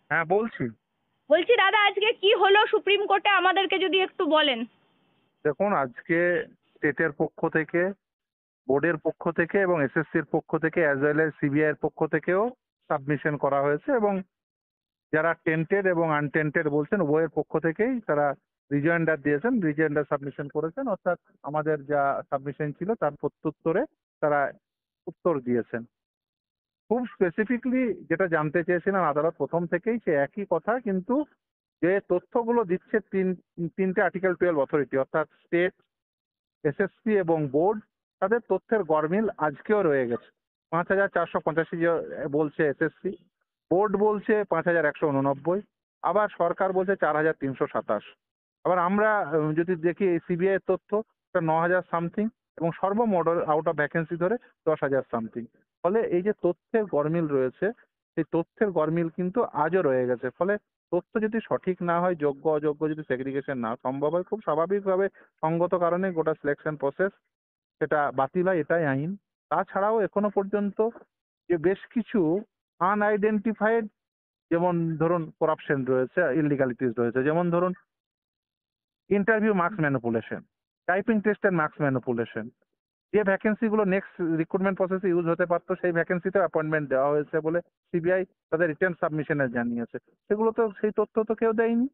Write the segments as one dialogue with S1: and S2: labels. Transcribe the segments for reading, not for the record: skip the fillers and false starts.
S1: হ্যাঁ, বলছি।
S2: বলছি দাদা, আজকে কি হলো সুপ্রিম কোর্টে, আমাদেরকে যদি একটু বলেন।
S1: দেখুন, আজকে স্টেটের পক্ষ থেকে, বোর্ডের পক্ষ থেকে এবং এসএসসির পক্ষ থেকে অ্যাজ ওয়েল এজ সিবিআই এর পক্ষ থেকেও সাবমিশন করা হয়েছে, এবং যারা টেন্টেড এবং আনটেন্টেড বলছেন উভয়ের পক্ষ থেকেই তারা রিজয়েন্ডার দিয়েছেন, রিজয়েন্ডার সাবমিশন করেছেন, অর্থাৎ আমাদের যা সাবমিশন ছিল তার প্রত্যুত্তরে তারা উত্তর দিয়েছেন। খুব স্পেসিফিকলি যেটা জানতে চেয়েছিলাম আদালত প্রথম থেকেই সে একই কথা, কিন্তু যে তথ্যগুলো দিচ্ছে তিনটে আর্টিকেল 12 অথরিটি অর্থাৎ স্টেট, এসএসসি এবং বোর্ড, তাদের তথ্যের গরমিল আজকেও রয়ে গেছে। 5,485 বলছে এসএসসি, বোর্ড বলছে 5,189, আবার সরকার বলছে 4,327। আবার আমরা যদি দেখি এই সিবিআই এর তথ্য, 9,000 সামথিং, এবং সর্বমোট আউট অফ ভ্যাকেন্সি ধরে 10,000 সামথিং। ফলে এই যে তথ্যের গরমিল রয়েছে, সেই তথ্যের গরমিল কিন্তু আজও রয়ে গেছে। ফলে তথ্য যদি সঠিক না হয়, যোগ্য অযোগ্য যদি সেগ্রিগেশন না সম্ভব হয়, খুব স্বাভাবিকভাবে সঙ্গত কারণে গোটা সিলেকশন প্রসেস সেটা বাতিল হয়, এটাই আইন। তাছাড়াও এখনো পর্যন্ত যে বেশ কিছু আনআইডেন্টিফাইড, যেমন ধরুন করাপশন রয়েছে, ইলিগালিটিস রয়েছে, যেমন ধরুন ইন্টারভিউ মার্কস ম্যানিপুলেশন, টাইপিং টেস্টের মার্কস ম্যানিপুলেশন, যে ভ্যাকেন্সি গুলো নেক্সট রিক্রুটমেন্ট প্রসেসে ইউজ হতে পারতো সেই ভ্যাকেন্সিতে অ্যাপয়েন্টমেন্ট দেওয়া হয়েছে বলে সিবিআই তাদের রিটার্ন সাবমিশনে জানিয়েছে। সেগুলো তো, সেই তথ্য তো কেউ দেয়নি,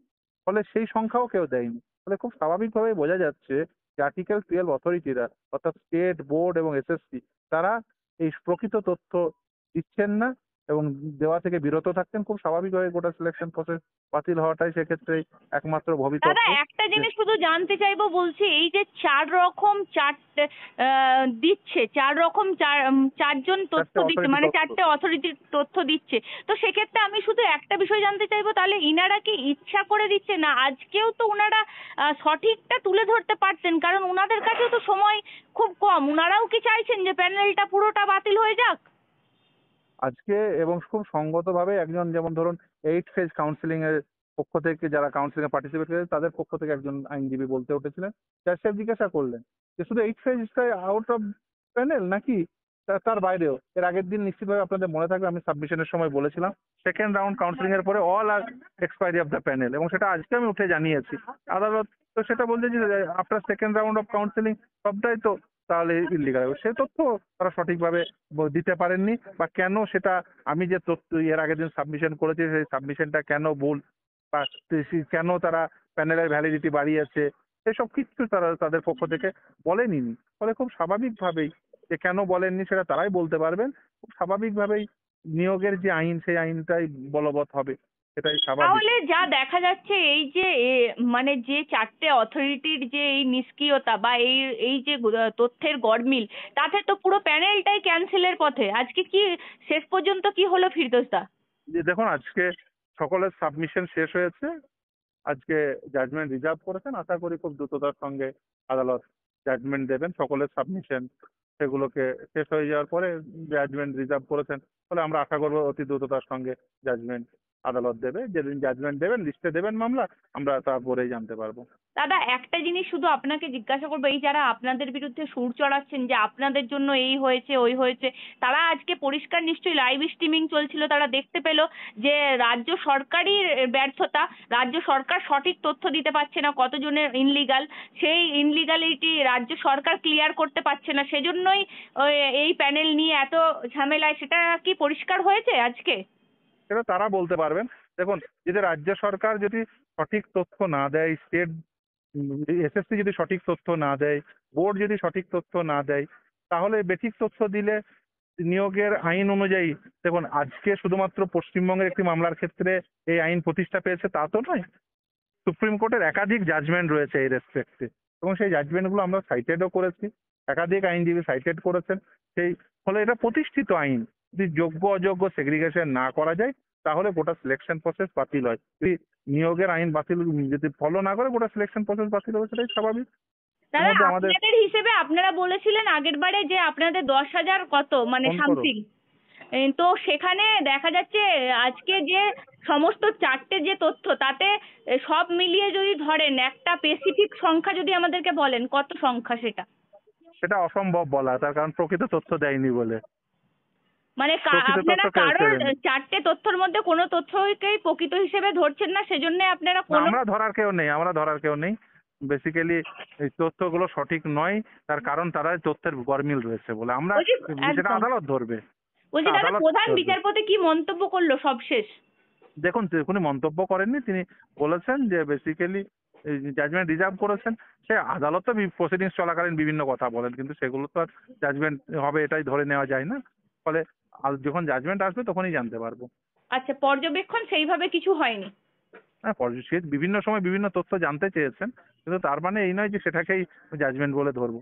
S1: ফলে সেই সংখ্যাও কেউ দেয়নি। ফলে খুব স্বাভাবিকভাবেই বোঝা যাচ্ছে যে আর্টিকেল 12 অথরিটিরা অর্থাৎ স্টেট, বোর্ড এবং এসএসসি তারা এই প্রকৃত তথ্য দিচ্ছেন না এবং দেওয়া থেকে বিরত থাকছেন। খুব স্বাভাবিকভাবে গোটা সিলেকশন প্রসেস বাতিল হওয়াটাই সেক্ষেত্রে একমাত্র
S2: দাদা,
S1: ভবিতব্য।
S2: একটা
S1: যে
S2: জিনিস শুধু জানতে চাইবো, বলছি এই যে চার রকম চারটে দিচ্ছে, চারজন তথ্য
S1: চারটে
S2: দিচ্ছে,
S1: অথরিটি
S2: মানে
S1: তথ্য,
S2: চারটে অথরিটির তথ্য দিচ্ছে। তো সেক্ষেত্রে আমি শুধু একটা বিষয় জানতে চাইবো, তাহলে ইনারা কি ইচ্ছা করে দিচ্ছে না? আজকেও তো উনারা সঠিকটা তুলে ধরতে পারতেন, কারণ উনাদের কাছেও তো সময় খুব কম। উনারাও কি চাইছেন যে প্যানেলটা পুরোটা বাতিল হয়ে যাক?
S1: আজকে এবং খুব সঙ্গতভাবে একজন, যেমন ধরুন 8 ফেজ কাউন্সিলিং এর পক্ষ থেকে যারা কাউন্সিলিং এ পার্টিসিপেট করেছে তাদের পক্ষ থেকে একজন আইনজীবী বলতে উঠেছিলেন, জাজ সাহেব জিজ্ঞাসা করলেন যে শুধু 8 ফেজটাই আউট অফ প্যানেল নাকি তার বাইরেও। এর আগের দিন নিশ্চিতভাবে আপনাদের মনে থাকবে আমি সাবমিশনের সময় বলেছিলাম সেকেন্ড রাউন্ড কাউন্সিলিং এর পরে অল আর এক্সপায়ারি অফ দ্য প্যানেল, এবং সেটা আজকে আমি উঠে জানিয়েছি। আদালত তো সেটা বলছে যে after second round of counselling সবটাই তো তাহলে ইলিগাল। সে তথ্য তারা সঠিকভাবে দিতে পারেননি, বা কেন সেটা, আমি যে তথ্য এর আগের দিন সাবমিশন করেছি সেই সাবমিশনটা কেন ভুল, বা কেন তারা প্যানেলের ভ্যালিডিটি বাড়িয়েছে, এসব কিচ্ছু তারা তাদের পক্ষ থেকে বলেনি। ফলে খুব স্বাভাবিকভাবেই, যে কেন বলেননি সেটা তারাই বলতে পারবেন, খুব স্বাভাবিকভাবেই নিয়োগের যে আইন সেই আইনটাই বলবৎ হবে, সেটাই স্বাভাবিক।
S2: তাহলে যা দেখা যাচ্ছে, এই যে মানে যে চারটে অথরিটির যে এই নিষ্ক্রিয়তা বা এই এই যে তথ্যের গরমিল, তাতে তো পুরো প্যানেলটাই ক্যান্সেলের পথে। আজকে কি শেষ পর্যন্ত কি হলো ফিরদৌস দা?
S1: যে দেখুন, আজকে সকলের সাবমিশন শেষ হয়েছে, আজকে জাজমেন্ট রিজার্ভ করেছেন, আশা করি খুব দ্রুততার সঙ্গে আদালত জাজমেন্ট দেবেন। সকলের সাবমিশন সেগুলোকে শেষ হয়ে যাওয়ার পরে জাজমেন্ট রিজার্ভ করেছেন, ফলে আমরা আশা করবো অতি দ্রুততার সঙ্গে জাজমেন্ট আদালত দেবে। যেদিন জাজমেন্ট দেবেন, লিস্টে দেবেন মামলা, আমরা তারপরেই জানতে পারবো।
S2: দাদা, একটা জিনিস শুধু আপনাকে জিজ্ঞাসা করবো, এই যারা আপনাদের বিরুদ্ধে সুর চড়াচ্ছেন যে আপনাদের জন্য এই হয়েছে ওই হয়েছে, তারা আজকে পরিষ্কার, নিশ্চয়ই লাইভ স্ট্রিমিং চলছিল, তারা দেখতে পেল যে রাজ্য সরকারই ব্যর্থতা, রাজ্য সরকার সঠিক তথ্য দিতে পারছে না কতজনের ইনলিগাল, সেই ইনলিগালিটি রাজ্য সরকার ক্লিয়ার করতে পারছে না, সেজন্যই এই প্যানেল নিয়ে এত ঝামেলায়। সেটা কি পরিষ্কার হয়েছে আজকে?
S1: সেটা তারা বলতে পারবেন। দেখুন, যদি রাজ্য সরকার যদি সঠিক তথ্য না দেয়, স্টেট, এসএসসি যদি সঠিক তথ্য না দেয়, বোর্ড যদি সঠিক তথ্য না দেয়, তাহলে বেঠিক তথ্য দিলে নিয়োগের আইন অনুযায়ী, দেখুন আজকে শুধুমাত্র পশ্চিমবঙ্গের একটি মামলার ক্ষেত্রে এই আইন প্রতিষ্ঠা পেয়েছে তা তো নয়, সুপ্রিম কোর্টের একাধিক জাজমেন্ট রয়েছে এই রেসপেক্টে, এবং সেই জাজমেন্টগুলো আমরা সাইটেডও করেছি, একাধিক আইনজীবী সাইটেড করেছেন। সেই ফলে এটা প্রতিষ্ঠিত আইন। যদি যোগ্য অযোগ্য সেগ্রিগেশন না করা যায় তাহলে গোটা সিলেকশন প্রসেস বাতিল হয়। যদি নিয়োগের আইন বাতিল যদি ফলো না করে গোটা সিলেকশন প্রসেস বাতিল হবে, সেটাই স্বাভাবিক। এর
S2: দাদা,
S1: মধ্যে আমাদের
S2: আপনাদের হিসেবে আপনারা বলেছিলেন আগের বারে যে আপনাদের 10,000 কত মানে
S1: ফোন করো।
S2: সামথিং। তো সেখানে দেখা যাচ্ছে আজকে যে সমস্ত চারটে যে তথ্য, তাতে সব মিলিয়ে যদি ধরেন একটা স্পেসিফিক সংখ্যা যদি আমাদেরকে বলেন, কত সংখ্যা সেটা?
S1: সেটা অসম্ভব বলা, তার কারণ প্রকৃত তথ্য দেয়নি বলে।
S2: মানে
S1: প্রকৃত
S2: আপনারা
S1: তথ্য কেউ
S2: কারোর
S1: দেবেনি।
S2: 4টে তথ্যের মধ্যে কোনো তথ্যকেই প্রকৃত হিসেবে ধরছেন না, সেজন্য আপনারা
S1: না,
S2: কোনো
S1: আমরা ধরার কেউ নেই বেসিক্যালি। এই তথ্যগুলো সঠিক নয়, তার কারণ তারা তথ্যের গরমিল রয়েছে বলে আমরা,
S2: বলছি
S1: সেটা
S2: একদম
S1: আদালত ধরবে।
S2: বলছি দাদা,
S1: আদালত
S2: প্রধান
S1: ধরবে।
S2: বিচারপতি কি মন্তব্য করলো সবশেষ?
S1: দেখুন, কোনো মন্তব্য করেননি। তিনি বলেছেন যে বেসিক্যালি জাজমেন্ট রিজার্ভ করেছেন। সে আদালত প্রসিডিংস চলাকালীন বিভিন্ন কথা বলেন, কিন্তু সেগুলো তো আর জাজমেন্ট হবে এটাই ধরে নেওয়া যায় না। ফলে যখন জাজমেন্ট আসবে তখনই জানতে পারবো।
S2: আচ্ছা, পর্যবেক্ষণ সেইভাবে কিছু হয়নি?
S1: হ্যাঁ, সে বিভিন্ন সময় বিভিন্ন তথ্য জানতে চেয়েছেন, কিন্তু তার মানে এই নয় যে সেটাকেই জাজমেন্ট বলে ধরবো।